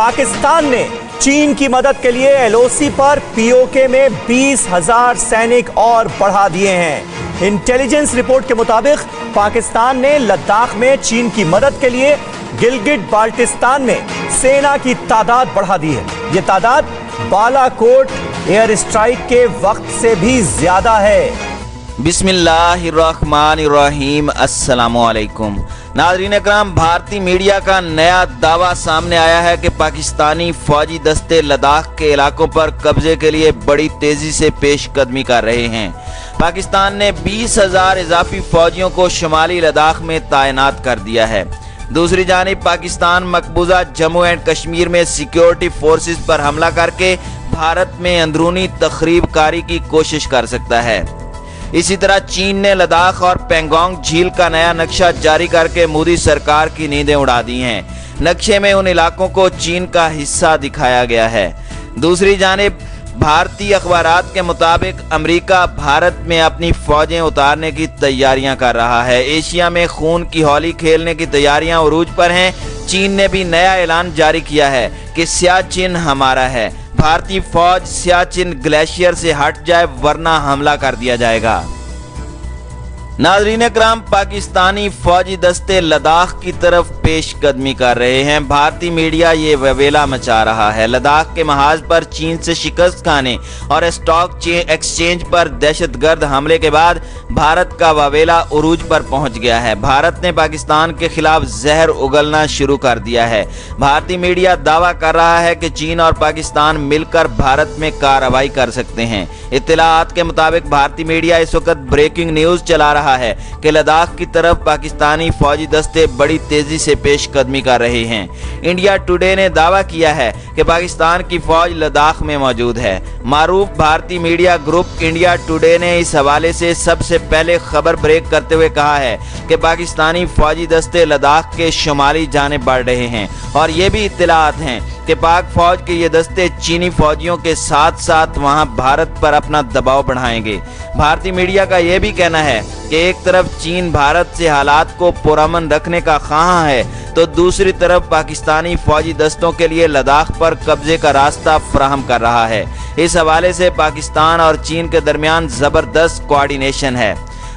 पाकिस्तान ने चीन की मदद के लिए एलओसी पर पीओके में 20,000 सैनिक और बढ़ा दिए हैं। इंटेलिजेंस रिपोर्ट के मुताबिक पाकिस्तान ने लद्दाख में चीन की मदद के लिए गिलगिट बाल्टिस्तान में सेना की तादाद बढ़ा दी है। ये तादाद बालाकोट एयर स्ट्राइक के वक्त से भी ज्यादा है। बिस्मिल्लाहिर्रहमानिर्रहीम, अस्सलामुअलैकुम। नाज़रीन इकराम, भारतीय मीडिया का नया दावा सामने आया है कि पाकिस्तानी फौजी दस्ते लद्दाख के इलाकों पर कब्जे के लिए बड़ी तेजी से पेशकदमी कर रहे हैं। पाकिस्तान ने 20,000 इजाफी फौजियों को शुमाली लद्दाख में तैनात कर दिया है। दूसरी जानिब पाकिस्तान मकबूजा जम्मू एंड कश्मीर में सिक्योरिटी फोर्सेस पर हमला करके भारत में अंदरूनी तखरीबकारी की कोशिश कर सकता है। इसी तरह चीन ने लद्दाख और पेंगोंग झील का नया नक्शा जारी करके मोदी सरकार की नींदें उड़ा दी हैं। नक्शे में उन इलाकों को चीन का हिस्सा दिखाया गया है। दूसरी जानिब भारतीय अखबारात के मुताबिक अमेरिका भारत में अपनी फौजें उतारने की तैयारियां कर रहा है। एशिया में खून की होली खेलने की तैयारियां उरूज पर हैं। चीन ने भी नया ऐलान जारी किया है कि सियाचिन हमारा है। भारतीय फौज सियाचिन ग्लेशियर से हट जाए वरना हमला कर दिया जाएगा। नाज़रीन इकराम, पाकिस्तानी फौजी दस्ते लद्दाख की तरफ पेशकदमी कर रहे हैं। भारतीय मीडिया ये ववेला मचा रहा है। लद्दाख के महाज पर चीन से शिकस्त खाने और स्टॉक एक्सचेंज पर दहशतगर्द हमले के बाद भारत का ववेला उरूज पर पहुंच गया है। भारत ने पाकिस्तान के खिलाफ जहर उगलना शुरू कर दिया है। भारतीय मीडिया दावा कर रहा है कि चीन और पाकिस्तान मिलकर भारत में कार्रवाई कर सकते हैं। इत्तलाआत के मुताबिक भारतीय मीडिया इस वक्त ब्रेकिंग न्यूज चला रहा है कि लद्दाख की तरफ पाकिस्तानी फौजी दस्ते बड़ी तेजी से पेशकदमी कर रहे हैं। इंडिया टुडे ने दावा किया है कि पाकिस्तान की फौज लद्दाख में मौजूद है। मारूफ भारतीय मीडिया ग्रुप इंडिया टुडे ने इस हवाले से सबसे पहले खबर ब्रेक करते हुए कहा है कि पाकिस्तानी फौजी दस्ते लद्दाख के शुमाली जानिब बढ़ रहे हैं और ये भी इत्तलाआत हैं कि पाक फौज के ये दस्ते चीनी फौजियों के साथ साथ वहां भारत पर अपना दबाव बढ़ाएंगे। भारतीय मीडिया का यह भी कहना है कि एक तरफ चीन भारत से हालात को पुरअमन रखने का ख्वाह है तो दूसरी तरफ पाकिस्तानी फौजी दस्तों के लिए लद्दाख पर कब्जे का रास्ता फराहम कर रहा है। इस हवाले से पाकिस्तान और चीन के दरमियान जबरदस्त कोऑर्डिनेशन है।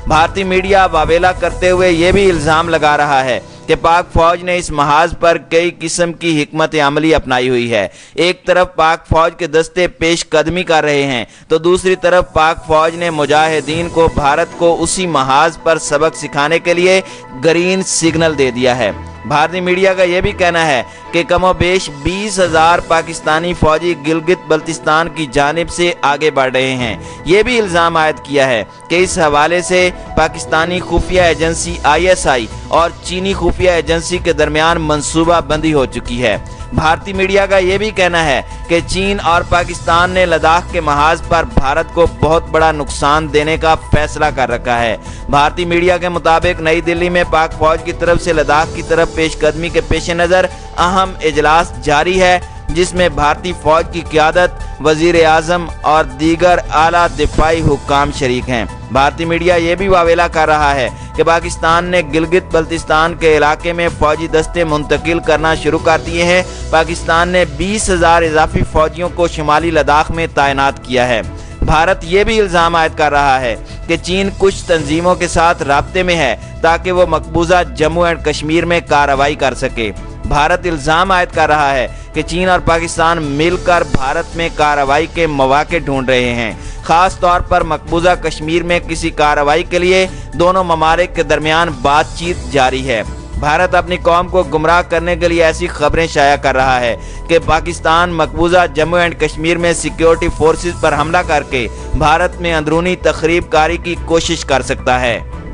भारतीय मीडिया वावेला करते हुए ये भी इल्जाम लगा रहा है कि पाक फौज ने इस महाज पर कई किस्म की हिकमत अमली अपनाई हुई है। एक तरफ पाक फौज के दस्ते पेशकदमी कर रहे हैं तो दूसरी तरफ पाक फौज ने मुजाहिदीन को भारत को उसी महाज पर सबक सिखाने के लिए ग्रीन सिग्नल दे दिया है। भारतीय मीडिया का यह भी कहना है कि कमोबेश 20,000 पाकिस्तानी फौजी गिलगित बल्तिस्तान की जानिब से आगे बढ़ रहे हैं। ये भी इल्ज़ाम आयद किया है कि इस हवाले से पाकिस्तानी खुफिया एजेंसी ISI और चीनी खुफिया एजेंसी के दरमियान मंसूबा बंदी हो चुकी है। भारतीय मीडिया का यह भी कहना है कि चीन और पाकिस्तान ने लद्दाख के महाज पर भारत को बहुत बड़ा नुकसान देने का फैसला कर रखा है। भारतीय मीडिया के मुताबिक नई दिल्ली में पाक फौज की तरफ से लद्दाख की तरफ पेशकदमी के पेश नज़र अहम इजलास जारी है जिसमें भारतीय फौज की क़यादत, वज़ीर आज़म और दीगर आला दिफाई हुक्काम शरीक हैं। भारतीय मीडिया ये भी वावेला कर रहा है कि पाकिस्तान ने गिलगित बल्तिस्तान के इलाके में फौजी दस्ते मुंतकिल करना शुरू कर दिए हैं। पाकिस्तान ने 20,000 इजाफी फौजियों को शुमाली लद्दाख में तैनात किया है। भारत ये भी इल्ज़ाम आयद कर रहा है कि चीन कुछ तंजीमों के साथ राब्ते में है ताकि वो मकबूजा जम्मू एंड कश्मीर में कार्रवाई कर सके। भारत इल्ज़ाम आयद कर रहा है कि चीन और पाकिस्तान मिलकर भारत में कार्रवाई के मौके ढूंढ रहे हैं। खास तौर पर मकबूजा कश्मीर में किसी कार्रवाई के लिए दोनों ममालिक के दरमियान बातचीत जारी है। भारत अपनी कौम को गुमराह करने के लिए ऐसी खबरें शाया कर रहा है कि पाकिस्तान मकबूजा जम्मू एंड कश्मीर में सिक्योरिटी फोर्सेस पर हमला करके भारत में अंदरूनी तखरीबकारी की कोशिश कर सकता है।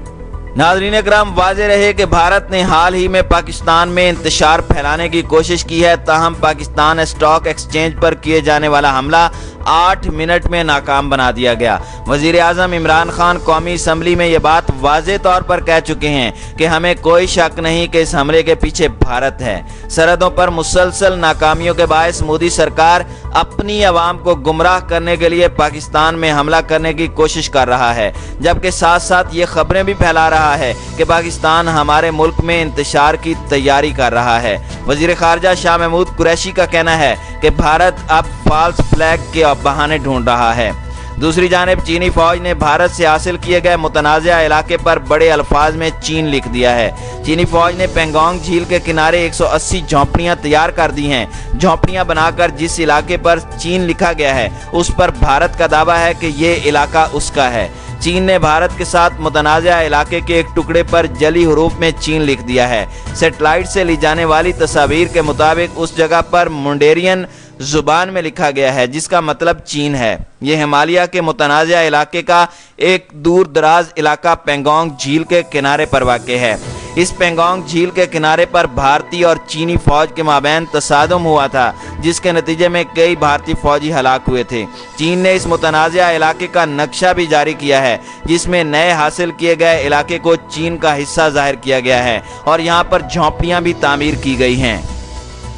नाज़रीन इकराम, वाज़ेह रहे कि भारत ने हाल ही में पाकिस्तान में इंतशार फैलाने की कोशिश की है, ताहम पाकिस्तान स्टॉक एक्सचेंज पर किए जाने वाला हमला 8 मिनट में नाकाम बना दिया गया। वजीर आज़म इमरान खान कौमी असम्बली में ये बात वाज़े तौर पर कह चुके हैं कि हमें कोई शक नहीं कि इस हमले के पीछे भारत है। सरहदों पर मुसलसल नाकामियों के बायस मोदी सरकार अपनी आवाम को गुमराह करने के लिए पाकिस्तान में हमला करने की कोशिश कर रहा है, जबकि साथ साथ ये खबरें भी फैला रहा है कि पाकिस्तान हमारे मुल्क में इंतशार की तैयारी कर रहा है। वजीर खारजा शाह महमूद कुरैशी का कहना है कि भारत अब फॉल्स फ्लैग के बहाने ढूंढ रहा है। दूसरी जानिब चीनी फौज ने भारत से हासिल किए गए मुतनाज़ा इलाके पर बड़े अल्फाज में चीन लिख दिया है। चीनी फौज ने पेंगोंग झील के किनारे 180 झोंपड़ियां तैयार कर दी हैं। झोंपड़ियां बनाकर जिस इलाके पर चीन लिखा गया है उस पर भारत का दावा है कि ये इलाका उसका है। चीन ने भारत के साथ मुतनाज़ा इलाके के एक टुकड़े पर जली हरूफ में चीन लिख दिया है। सैटेलाइट से ली जाने वाली तस्वीर के मुताबिक उस जगह पर मुंडेरियन जुबान में लिखा गया है, जिसका मतलब चीन है। यह हिमालय के मुतनाज़ा इलाके का एक दूर दराज इलाका पेंगोंग झील के किनारे पर वाक़ है। इस पेंगोंग झील के किनारे पर भारतीय और चीनी फौज के माबैन तसादुम हुआ था, जिसके नतीजे में कई भारतीय फौजी हलाक हुए थे। चीन ने इस मुतनाज़ा इलाके का नक्शा भी जारी किया है, जिसमें नए हासिल किए गए इलाके को चीन का हिस्सा जाहिर किया गया है और यहाँ पर झोंपड़ियाँ भी तामीर की गई हैं।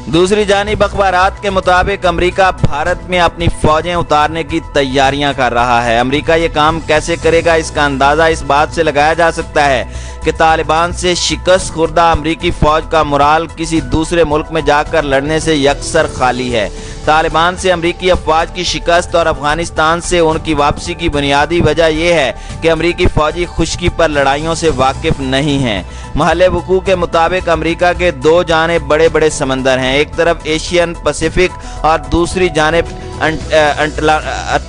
दूसरी जानिब अखबारात के मुताबिक अमेरिका भारत में अपनी फौजें उतारने की तैयारियां कर रहा है। अमेरिका ये काम कैसे करेगा, इसका अंदाज़ा इस बात से लगाया जा सकता है कि तालिबान से शिकस्त खुर्दा अमेरिकी फौज का मोराल किसी दूसरे मुल्क में जाकर लड़ने से यकसर खाली है। तालिबान से अमेरिकी अफवाज की शिकस्त और अफगानिस्तान से उनकी वापसी की बुनियादी वजह यह है कि अमेरिकी फौजी खुश्की पर लड़ाइयों से वाकिफ नहीं हैं। महल वकूअ के मुताबिक अमेरिका के दो जानिब बड़े बड़े समंदर हैं, एक तरफ एशियन पैसिफिक और दूसरी जानिब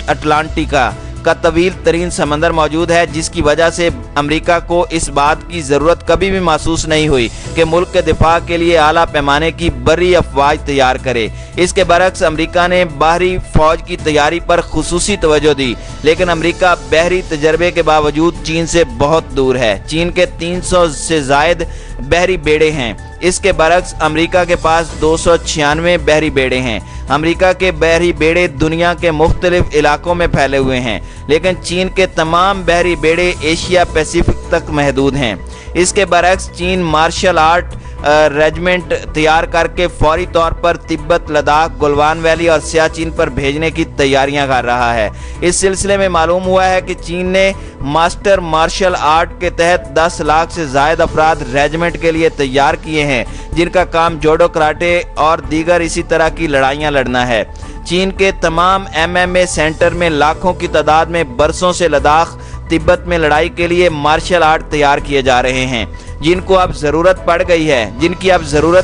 अटलांटिका का तवील तरीन समंदर मौजूद है, जिसकी वजह से अमेरिका को इस बात की ज़रूरत कभी भी महसूस नहीं हुई कि मुल्क के दिफा के लिए आला पैमाने की बर्री अफवाज तैयार करे। इसके बरक्स अमेरिका ने बाहरी फौज की तैयारी पर खुसूसी तवज्जो दी, लेकिन अमेरिका बहरी तजर्बे के बावजूद चीन से बहुत दूर है। चीन के 300 से जायद बहरी बेड़े हैं। इसके बरक्स अमेरिका के पास 296 बहरी बेड़े हैं। अमेरिका के बहरी बेड़े दुनिया के मुख्तलिफ इलाकों में फैले हुए हैं, लेकिन चीन के तमाम बहरी बेड़े एशिया पैसिफिक तक महदूद हैं। इसके बरक्स चीन मार्शल आर्ट रेजिमेंट तैयार करके फौरी तौर पर तिब्बत, लद्दाख, गलवान वैली और सियाचिन पर भेजने की तैयारियां कर रहा है। इस सिलसिले में मालूम हुआ है कि चीन ने मास्टर मार्शल आर्ट के तहत 10 लाख से ज़ायद अफराद रेजिमेंट के लिए तैयार किए हैं, जिनका काम जोडो कराटे और दीगर इसी तरह की लड़ाइयाँ लड़ना है। चीन के तमाम MMA सेंटर में लाखों की तादाद में बरसों से लद्दाख, तिब्बत में लड़ाई के लिए मार्शल आर्ट तैयार किए जा रहे हैं, जिनकी अब ज़रूरत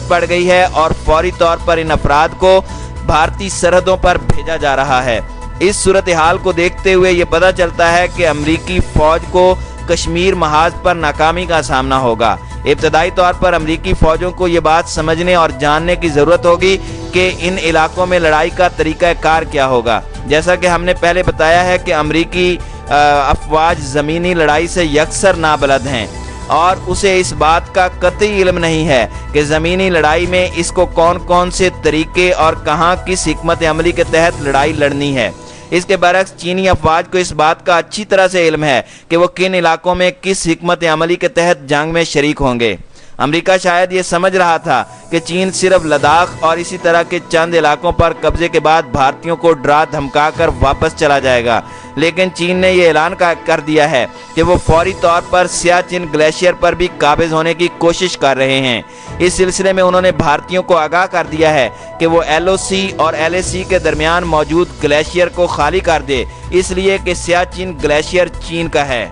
पड़ गई है और फौरी तौर पर इन अफराद को भारतीय सरहदों पर भेजा जा रहा है। इस सूरत हाल को देखते हुए ये पता चलता है कि अमरीकी फ़ौज को कश्मीर महाज पर नाकामी का सामना होगा। इब्तदाई तौर पर अमरीकी फ़ौजों को ये बात समझने और जानने की ज़रूरत होगी कि इन इलाकों में लड़ाई का तरीक़ाकार क्या होगा। जैसा कि हमने पहले बताया है कि अमरीकी अफवाज ज़मीनी लड़ाई से यकसर नाबलद हैं और उसे इस बात का कतई इल्म नहीं है कि ज़मीनी लड़ाई में इसको कौन कौन से तरीके और कहाँ किस हिकमत अमली के तहत लड़ाई लड़नी है। इसके बरक्स चीनी अफवाज को इस बात का अच्छी तरह से इल्म है कि वो किन इलाकों में किस हिकमत अमली के तहत जंग में शरीक होंगे। अमेरिका शायद ये समझ रहा था कि चीन सिर्फ लद्दाख और इसी तरह के चंद इलाकों पर कब्जे के बाद भारतीयों को डरा धमका कर वापस चला जाएगा, लेकिन चीन ने यह ऐलान कर दिया है कि वो फौरी तौर पर सियाचिन ग्लेशियर पर भी काबिज होने की कोशिश कर रहे हैं। इस सिलसिले में उन्होंने भारतीयों को आगाह कर दिया है कि वो LOC और LAC के दरमियान मौजूद ग्लेशियर को खाली कर दे, इसलिए कि सियाचिन ग्लेशियर चीन का है।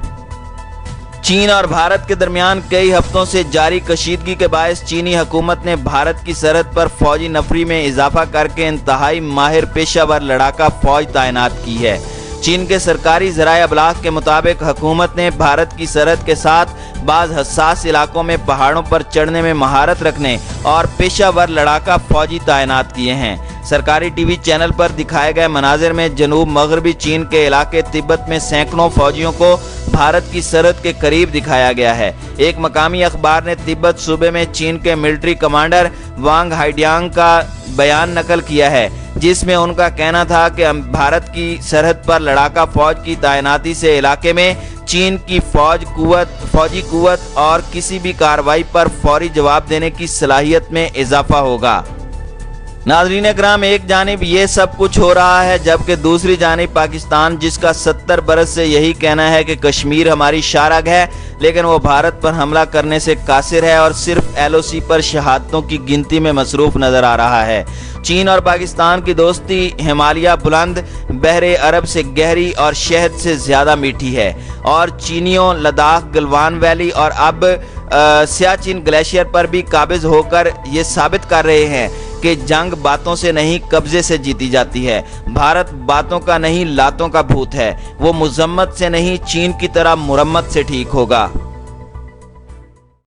चीन और भारत के दरमियान कई हफ्तों से जारी कशीदगी के बायस चीनी हुकूमत ने भारत की सरहद पर फौजी नफरी में इजाफा करके इंतहाई माहिर पेशावर लड़ाका फौज तैनात की है। चीन के सरकारी ज़राए अबलाग के मुताबिक हुकूमत ने भारत की सरहद के साथ बाज़ हसास इलाकों में पहाड़ों पर चढ़ने में महारत रखने और पेशावर लड़ाका फौजी तैनात किए हैं। सरकारी टीवी चैनल पर दिखाए गए मनाजिर में जनूब मगरबी चीन के इलाके तिब्बत में सैकड़ों फौजियों को भारत की सरहद के करीब दिखाया गया है। एक मकामी अखबार ने तिब्बत सूबे में चीन के मिलिट्री कमांडर वांग हाइडियांग का बयान नकल किया है। जिस में उनका कहना था कि भारत की सरहद पर लड़ाका फौज की तैनाती से इलाके में चीन की फौजी कुव्वत और किसी भी कार्रवाई पर फौरी जवाब देने की सलाहियत में इजाफा होगा। नाज़रीन इकराम, एक जानिब ये सब कुछ हो रहा है, जबकि दूसरी जानिब पाकिस्तान, जिसका 70 बरस से यही कहना है कि कश्मीर हमारी शारग है, लेकिन वो भारत पर हमला करने से कासिर है और सिर्फ LOC पर शहादतों की गिनती में मसरूफ नजर आ रहा है। चीन और पाकिस्तान की दोस्ती हिमालय बुलंद, बहरे अरब से गहरी और शहद से ज़्यादा मीठी है, और चीनियों लद्दाख, गलवान वैली और अब सियाचिन ग्लेशियर पर भी काबिज होकर ये साबित कर रहे हैं कि जंग बातों से नहीं कब्जे से जीती जाती है। भारत बातों का नहीं लातों का भूत है, वो मुजम्मत से नहीं चीन की तरह मुरम्मत से ठीक होगा।